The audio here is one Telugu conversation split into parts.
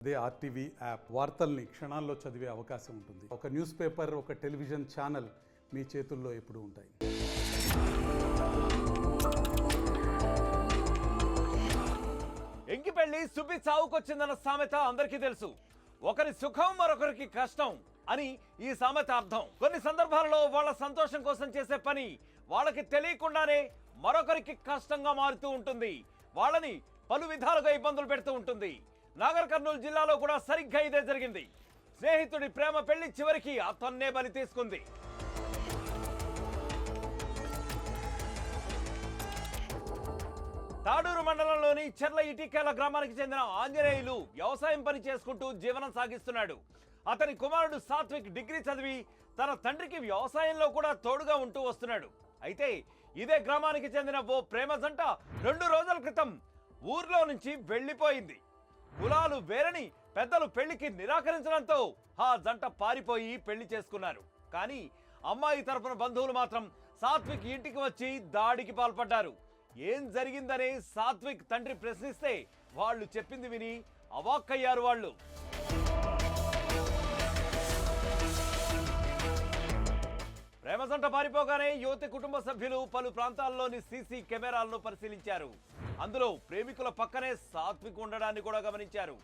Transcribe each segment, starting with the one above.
అదే ఆర్టీవీ యాప్ వార్తల్ని క్షణాల్లో చదివే అవకాశం ఉంటుంది. ఒక న్యూస్ పేపర్, ఒక టెలివిజన్ ఛానల్ మీ చేతుల్లో ఎప్పుడూ ఉంటాయి. ఎంకి పెళ్లి సుబ్బి చావుకొచ్చిందన్న సామెత అందరికీ తెలుసు. ఒకరి సుఖం మరొకరికి కష్టం అని ఈ సామెత అర్థం. కొన్ని సందర్భాలలో వాళ్ళ సంతోషం కోసం చేసే పని వాళ్ళకి తెలియకుండానే మరొకరికి కష్టంగా మారుతూ ఉంటుంది. వాళ్ళని పలు విధాలుగా ఇబ్బందులు పెడుతూ ఉంటుంది. నాగర్ కర్నూలు జిల్లాలో కూడా సరిగ్గా ఇదే జరిగింది. స్నేహితుడి ప్రేమ పెళ్లి చివరికి అతన్నే బలి తీసుకుంది. తాడూరు మండలంలోని చెర్ల ఇటికేల గ్రామానికి చెందిన ఆంజనేయులు వ్యవసాయం పని చేసుకుంటూ జీవనం సాగిస్తున్నాడు. అతని కుమారుడు సాత్విక్ డిగ్రీ చదివి తన తండ్రికి వ్యవసాయంలో కూడా తోడుగా ఉంటూ వస్తున్నాడు. అయితే ఇదే గ్రామానికి చెందిన ఓ ప్రేమ జంట 2 రోజుల క్రితం ఊర్లో నుంచి వెళ్లిపోయింది. కులాలు వేరని పెద్దలు పెళ్లికి నిరాకరించడంతో ఆ జంట పారిపోయి పెళ్లి చేసుకున్నారు. కానీ అమ్మాయి తరపున బంధువులు మాత్రం సాత్విక్ ఇంటికి వచ్చి దాడికి పాల్పడ్డారు. ఏం జరిగిందని సాత్విక్ తండ్రి ప్రశ్నిస్తే వాళ్ళు చెప్పింది విని అవాక్కయ్యారు. వాళ్ళు ప్రేమ జంట పారిపోగానే యువతి కుటుంబ సభ్యులు పలు ప్రాంతాల్లోని సీసీ కెమెరాలను పరిశీలించారు. అందులో ప్రేమికుల పక్కనే సాత్విక్ ఉండడాన్ని కూడా గమనించారు.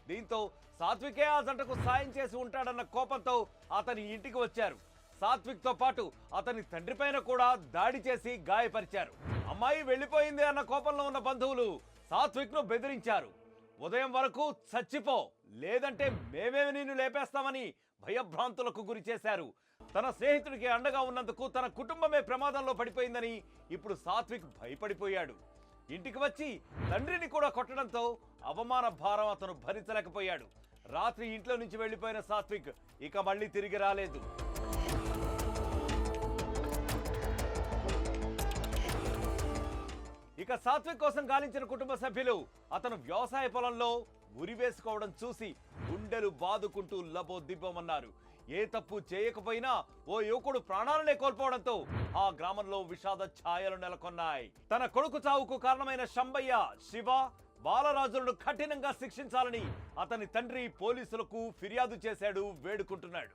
దీంతో సాత్వికే ఆ జంటకు సాయం చేసి ఉంటాడన్న కోపంతో అతని ఇంటికి వచ్చారు. సాత్విక్ తో పాటు అతని తండ్రి పైన కూడా దాడి చేసి గాయపరిచారు. అమ్మాయి వెళ్లిపోయింది అన్న కోపంలో ఉన్న బంధువులు సాత్విక్ ను బెదిరించారు. ఉదయం వరకు చచ్చిపో, లేదంటే మేమే నిన్ను లేపేస్తామని భయభ్రాంతులకు గురి చేశారు. తన స్నేహితుడికి అండగా ఉన్నందుకు తన కుటుంబమే ప్రమాదంలో పడిపోయిందని ఇప్పుడు సాత్విక్ భయపడిపోయాడు. ఇంటికి వచ్చి తండ్రిని కూడా కొట్టడంతో అవమాన భారం అతను భరించలేకపోయాడు. రాత్రి ఇంట్లో నుంచి వెళ్లిపోయిన సాత్విక్ ఇక మళ్ళీ తిరిగి రాలేదు. ఇక సాత్విక్ కోసం గాలించిన కుటుంబ సభ్యులు అతను వ్యవసాయ పొలంలో ఉరి వేసుకోవడం చూసి గుండెలు బాదుకుంటూ లబోదిబ్బమన్నారు. ఏ తప్పు చేయకపోయినా ఓ యువకుడు ప్రాణాలనే కోల్పోవడంతో ఆ గ్రామంలో విషాద ఛాయలు నెలకొన్నాయి. తన కొడుకు చావుకు కారణమైన శంబయ్య, శివ, బాలరాజులను కఠినంగా శిక్షించాలని అతని తండ్రి పోలీసులకు ఫిర్యాదు చేశాడు, వేడుకుంటున్నాడు.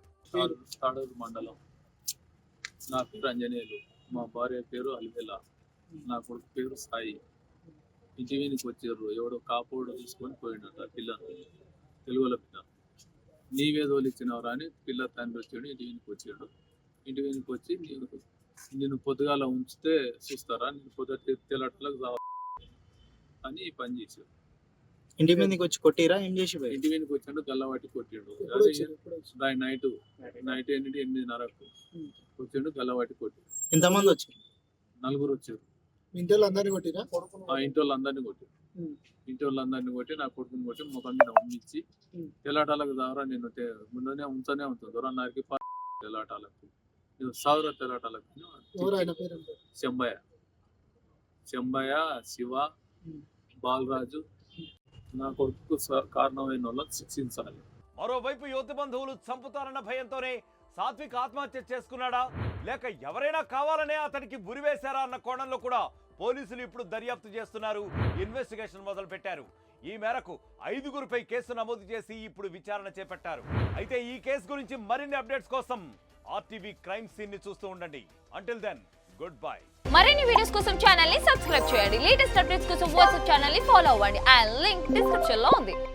తాడూరు మండలం. నా పేరు అంజనేయులు, మా భార్య పేరు అలివేల, నా కొడుకు పేరు సాయి. ఇంటి వీనికి వచ్చారు. ఎవడో కాపోడు తీసుకొని పోయిండట పిల్లని, తెలుగుల పిల్ల. నీవే తోలిచ్చినవరా అని పిల్ల తండ్రి వచ్చాడు. ఇంటి వీనికి వచ్చాడు. ఇంటి వీనికి వచ్చి నేను పొద్దుగాల ఉంచితే చూస్తారా, నేను పొద్దు తెల్లట్లకు అని పని చేశాడు. ఇంటి మీదకి వచ్చి కొట్టిరా? ఏం చేసి ఇంటి వీనికి వచ్చాడు, గల్లవాటి కొట్టాడు. నైట్ 8:30కు వచ్చాడు, గల్లవాటి కొట్టాడు. ఎంతమంది వచ్చారు? 4 వచ్చారు. ఇంటి వాళ్ళందరినీ కొట్టిరా? ఇంటి వాళ్ళందరినీ కొట్టారు. ఇంటి వాళ్ళందరినీ కొట్టి నా కొడుకుని కొట్టి ముఖం మీద ఉంచి తెలాటాలకు దారా నేను ముందునే ఉంచనే ఉంటుంది. దూరానికి తెలాటాలకు సాగుర తెలాటాలకు చెంబయ్య, శివ, బాలరాజు, నా కొడుకు కారణమైన వాళ్ళని శిక్షించాలి. మరోవైపు యువతి బంధువులు చంపుతారన్న భయంతోనే సాత్విక్ ఆత్మహత్య చేసుకున్నాడా, లేక ఎవరైనా కావాలనే అతనికి ఉరివేశారా అన్న కోణంలో కూడా పోలీసులు ఇప్పుడు దర్యాప్తు చేస్తున్నారు, ఇన్వెస్టిగేషన్ మొదలు పెట్టారు. ఈ మేరకు 5గురిపై కేసు నమోదు చేసి ఇప్పుడు విచారణ చేపట్టారు. అయితే ఈ కేసు గురించి మరిన్ని అప్డేట్స్ కోసం ఆర్టీవీ క్రైమ్ సీన్ ని చూస్తూ ఉండండి. Until then, goodbye. మరిన్ని వీడియోస్ కోసం ఛానల్ ని సబ్స్క్రైబ్ చేయండి. లేటెస్ట్ అప్డేట్స్ కోసం వాట్సాప్ ఛానల్ ని ఫాలో అవ్వండి. ఆ లింక్ డిస్క్రిప్షన్ లో ఉంది.